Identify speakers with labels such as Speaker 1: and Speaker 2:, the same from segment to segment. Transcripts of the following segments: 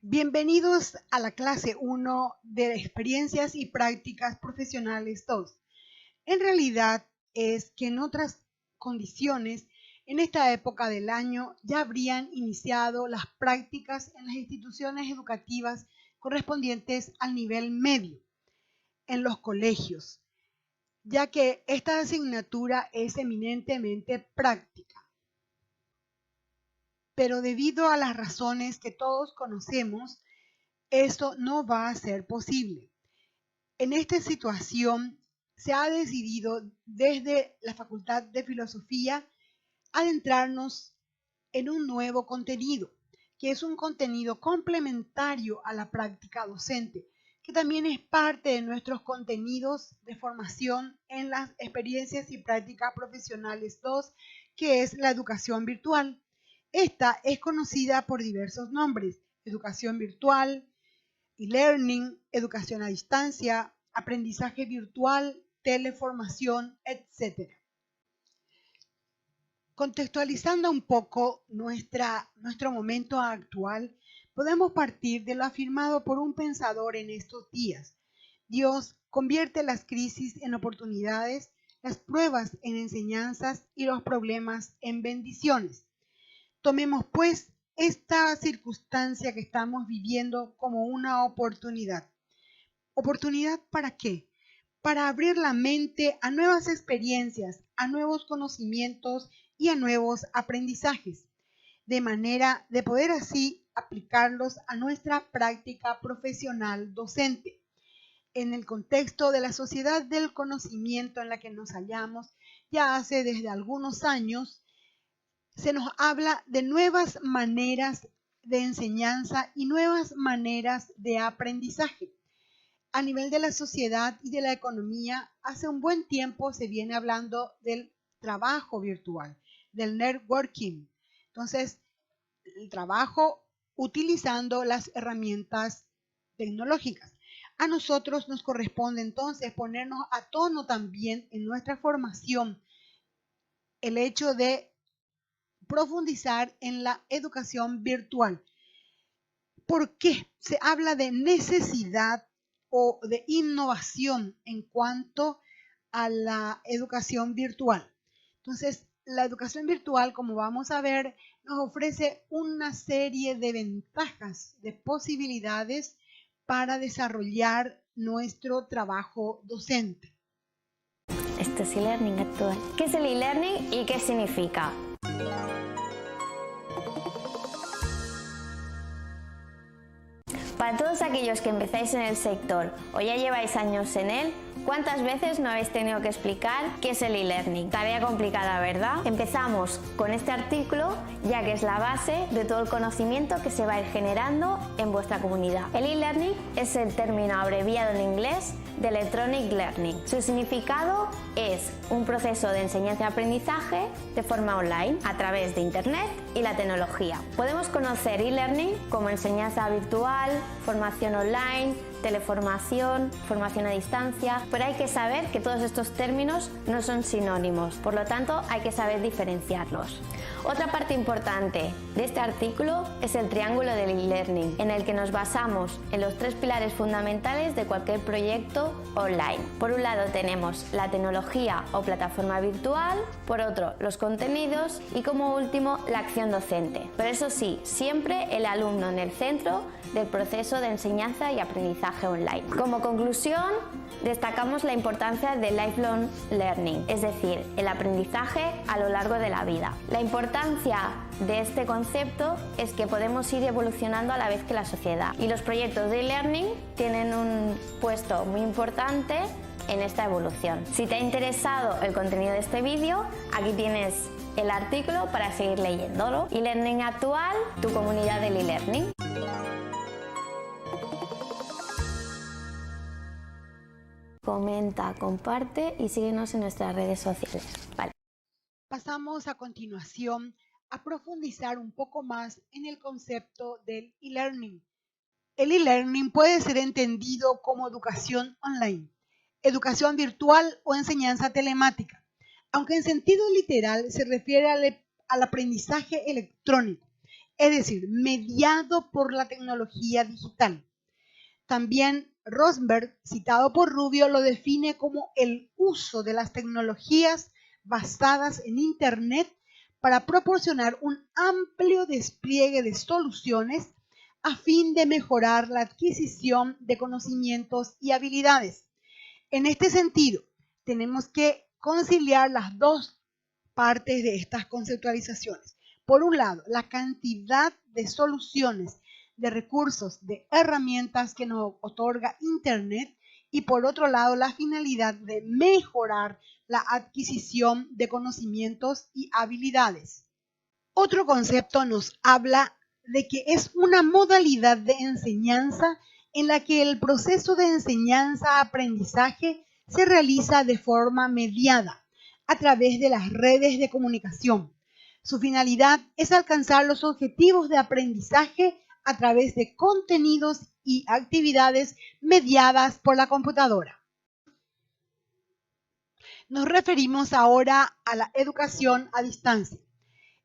Speaker 1: Bienvenidos a la clase 1 de Experiencias y Prácticas Profesionales 2. En realidad es que en otras condiciones, en esta época del año, ya habrían iniciado las prácticas en las instituciones educativas correspondientes al nivel medio, en los colegios, ya que esta asignatura es eminentemente práctica. Pero debido a las razones que todos conocemos, esto no va a ser posible. En esta situación se ha decidido desde la Facultad de Filosofía adentrarnos en un nuevo contenido, que es un contenido complementario a la práctica docente, que también es parte de nuestros contenidos de formación en las experiencias y prácticas profesionales 2, que es la educación virtual. Esta es conocida por diversos nombres: educación virtual, e-learning, educación a distancia, aprendizaje virtual, teleformación, etc. Contextualizando un poco nuestro momento actual, podemos partir de lo afirmado por un pensador en estos días. Dios convierte las crisis en oportunidades, las pruebas en enseñanzas y los problemas en bendiciones. Tomemos pues esta circunstancia que estamos viviendo como una oportunidad. ¿Oportunidad para qué? Para abrir la mente a nuevas experiencias, a nuevos conocimientos y a nuevos aprendizajes, de manera de poder así aplicarlos a nuestra práctica profesional docente. En el contexto de la sociedad del conocimiento en la que nos hallamos, ya hace desde algunos años, se nos habla de nuevas maneras de enseñanza y nuevas maneras de aprendizaje. A nivel de la sociedad y de la economía, hace un buen tiempo se viene hablando del trabajo virtual, del networking. Entonces, el trabajo utilizando las herramientas tecnológicas. A nosotros nos corresponde entonces ponernos a tono también en nuestra formación el hecho de profundizar en la educación virtual. ¿Por qué se habla de necesidad o de innovación en cuanto a la educación virtual? Entonces, la educación virtual, como vamos a ver, nos ofrece una serie de ventajas, de posibilidades para desarrollar nuestro trabajo docente.
Speaker 2: Esto es e-learning actual. ¿Qué es el e-learning y qué significa? Para todos aquellos que empezáis en el sector o ya lleváis años en él, ¿cuántas veces no habéis tenido que explicar qué es el e-learning? Tarea complicada, ¿verdad? Empezamos con este artículo, ya que es la base de todo el conocimiento que se va a ir generando en vuestra comunidad. El e-learning es el término abreviado en inglés de Electronic Learning. Su significado es un proceso de enseñanza y aprendizaje de forma online a través de Internet y la tecnología. Podemos conocer e-learning como enseñanza virtual, formación online, teleformación, formación a distancia, pero hay que saber que todos estos términos no son sinónimos, por lo tanto hay que saber diferenciarlos. Otra parte importante de este artículo es el triángulo del e-learning, en el que nos basamos en los tres pilares fundamentales de cualquier proyecto online. Por un lado tenemos la tecnología o plataforma virtual, por otro los contenidos y como último la acción docente. Pero eso sí, siempre el alumno en el centro del proceso de enseñanza y aprendizaje online. Como conclusión, destacamos la importancia del lifelong learning, es decir, el aprendizaje a lo largo de la vida. La importancia de este concepto es que podemos ir evolucionando a la vez que la sociedad, y los proyectos de e-learning tienen un puesto muy importante en esta evolución. Si te ha interesado el contenido de este vídeo, aquí tienes el artículo para seguir leyéndolo. E-learning actual, tu comunidad del e-learning. Comenta, comparte y síguenos en nuestras redes sociales. Vale.
Speaker 1: Pasamos a continuación a profundizar un poco más en el concepto del e-learning. El e-learning puede ser entendido como educación online, educación virtual o enseñanza telemática, aunque en sentido literal se refiere al aprendizaje electrónico. es decir, mediado por la tecnología digital. También Rosberg, citado por Rubio, lo define como el uso de las tecnologías basadas en Internet para proporcionar un amplio despliegue de soluciones a fin de mejorar la adquisición de conocimientos y habilidades. En este sentido, tenemos que conciliar las dos partes de estas conceptualizaciones. Por un lado, la cantidad de soluciones, de recursos, de herramientas que nos otorga Internet, y por otro lado, la finalidad de mejorar la adquisición de conocimientos y habilidades. Otro concepto nos habla de que es una modalidad de enseñanza en la que el proceso de enseñanza-aprendizaje se realiza de forma mediada a través de las redes de comunicación. Su finalidad es alcanzar los objetivos de aprendizaje a través de contenidos y actividades mediadas por la computadora. Nos referimos ahora a la educación a distancia.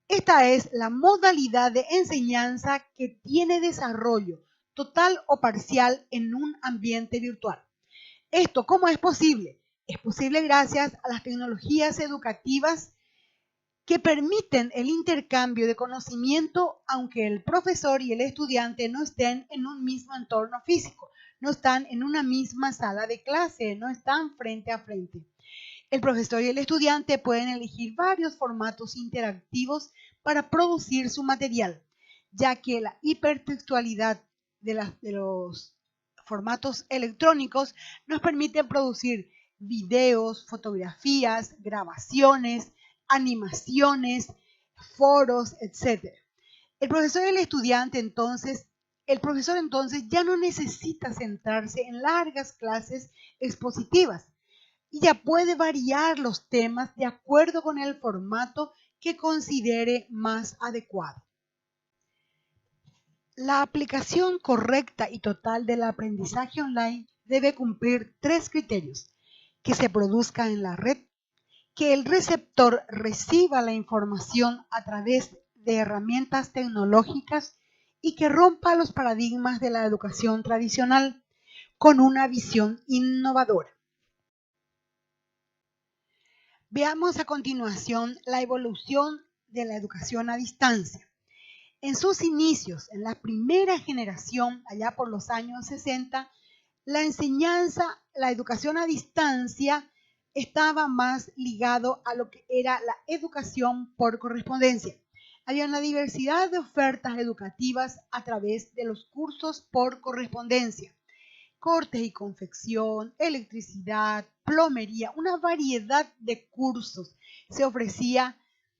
Speaker 1: Esta es la modalidad de enseñanza que tiene desarrollo total o parcial en un ambiente virtual. ¿Esto cómo es posible? Es posible gracias a las tecnologías educativas que permiten el intercambio de conocimiento aunque el profesor y el estudiante no estén en un mismo entorno físico, no están en una misma sala de clase, no están frente a frente. El profesor y el estudiante pueden elegir varios formatos interactivos para producir su material, ya que la hipertextualidad de los formatos electrónicos nos permite producir videos, fotografías, grabaciones, animaciones, foros, etc. El profesor entonces ya no necesita centrarse en largas clases expositivas, y ya puede variar los temas de acuerdo con el formato que considere más adecuado. La aplicación correcta y total del aprendizaje online debe cumplir 3 criterios: que se produzca en la red, que el receptor reciba la información a través de herramientas tecnológicas y que rompa los paradigmas de la educación tradicional con una visión innovadora. Veamos a continuación la evolución de la educación a distancia. En sus inicios, en la primera generación, allá por los años 60, la educación a distancia estaba más ligado a lo que era la educación por correspondencia. Había una diversidad de ofertas educativas a través de los cursos por correspondencia. Cortes y confección, electricidad, plomería, una variedad de cursos se ofrecía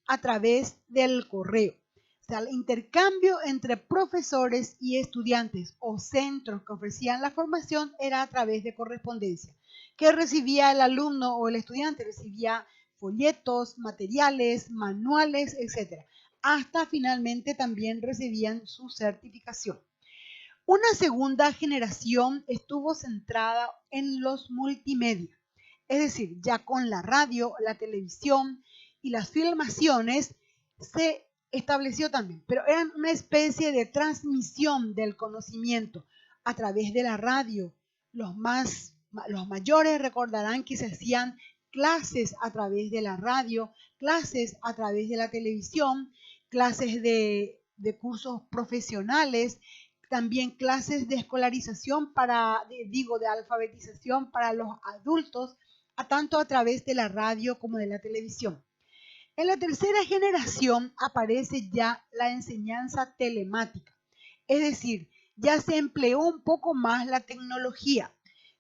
Speaker 1: a través del correo. O sea, el intercambio entre profesores y estudiantes o centros que ofrecían la formación era a través de correspondencia. ¿Qué recibía el alumno o el estudiante? Recibía folletos, materiales, manuales, etc. Hasta finalmente también recibían su certificación. Una segunda generación estuvo centrada en los multimedia, es decir, ya con la radio, la televisión y las filmaciones se estableció también, pero eran una especie de transmisión del conocimiento a través de la radio. Los mayores recordarán que se hacían clases a través de la radio, clases a través de la televisión, clases de cursos profesionales, también clases de escolarización de alfabetización para los adultos, tanto a través de la radio como de la televisión. En la tercera generación aparece ya la enseñanza telemática, es decir, ya se empleó un poco más la tecnología.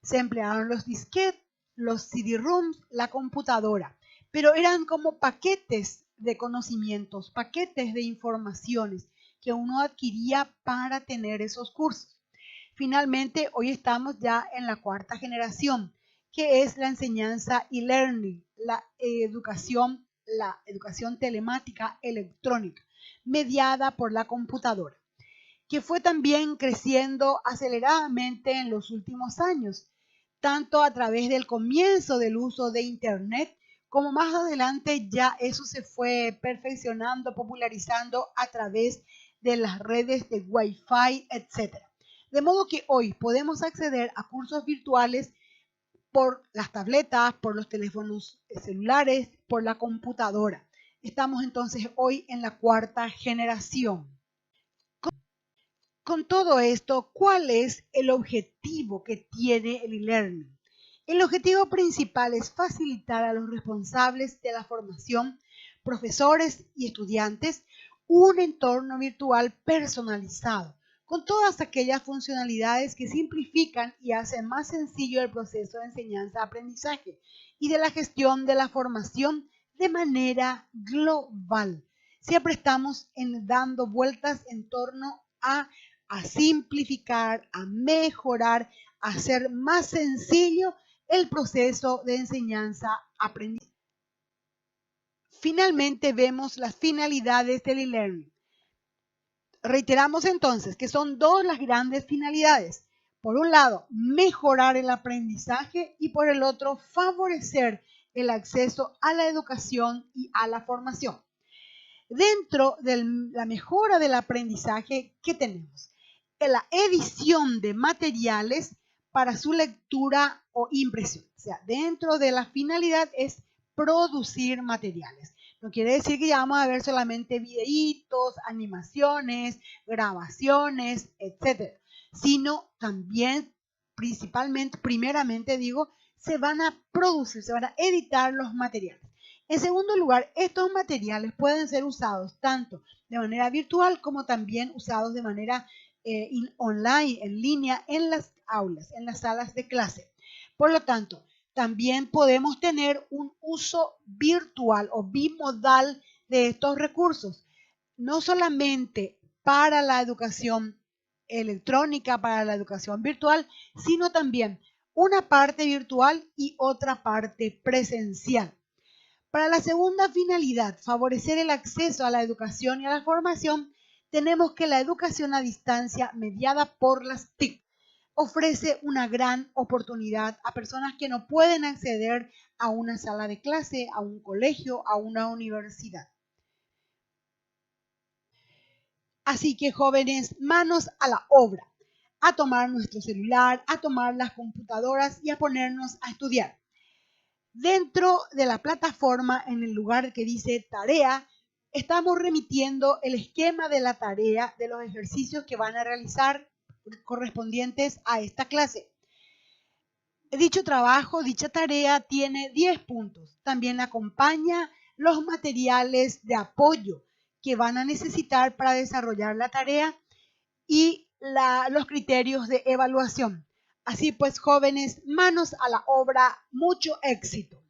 Speaker 1: Se emplearon los disquetes, los CD-ROOMs, la computadora, pero eran como paquetes de conocimientos, paquetes de informaciones que uno adquiría para tener esos cursos. Finalmente, hoy estamos ya en la cuarta generación, que es la enseñanza e-learning, la educación telemática electrónica, mediada por la computadora, que fue también creciendo aceleradamente en los últimos años, tanto a través del comienzo del uso de Internet, como más adelante ya eso se fue perfeccionando, popularizando a través de las redes de Wi-Fi, etc. De modo que hoy podemos acceder a cursos virtuales por las tabletas, por los teléfonos celulares, por la computadora. Estamos entonces hoy en la cuarta generación. Con todo esto, ¿cuál es el objetivo que tiene el e-learning? El objetivo principal es facilitar a los responsables de la formación, profesores y estudiantes, un entorno virtual personalizado, con todas aquellas funcionalidades que simplifican y hacen más sencillo el proceso de enseñanza-aprendizaje y de la gestión de la formación de manera global. Siempre estamos dando vueltas en torno a simplificar, a mejorar, a hacer más sencillo el proceso de enseñanza-aprendizaje. Finalmente vemos las finalidades del e-learning. Reiteramos entonces que son dos las grandes finalidades. Por un lado, mejorar el aprendizaje y por el otro, favorecer el acceso a la educación y a la formación. Dentro de la mejora del aprendizaje, ¿qué tenemos? La edición de materiales para su lectura o impresión. O sea, dentro de la finalidad es producir materiales. No quiere decir que ya vamos a ver solamente videitos, animaciones, grabaciones, etc. Sino también, principalmente, primeramente digo, se van a producir, se van a editar los materiales. En segundo lugar, estos materiales pueden ser usados tanto de manera virtual como también usados de manera online, en línea, en las aulas, en las salas de clase. Por lo tanto, también podemos tener un uso virtual o bimodal de estos recursos, no solamente para la educación electrónica, para la educación virtual, sino también una parte virtual y otra parte presencial. Para la segunda finalidad, favorecer el acceso a la educación y a la formación, tenemos que la educación a distancia mediada por las TIC ofrece una gran oportunidad a personas que no pueden acceder a una sala de clase, a un colegio, a una universidad. Así que jóvenes, manos a la obra, a tomar nuestro celular, a tomar las computadoras y a ponernos a estudiar. Dentro de la plataforma, en el lugar que dice tarea, estamos remitiendo el esquema de la tarea de los ejercicios que van a realizar correspondientes a esta clase. Dicho trabajo, dicha tarea tiene 10 puntos. También acompaña los materiales de apoyo que van a necesitar para desarrollar la tarea y los criterios de evaluación. Así pues, jóvenes, manos a la obra, mucho éxito.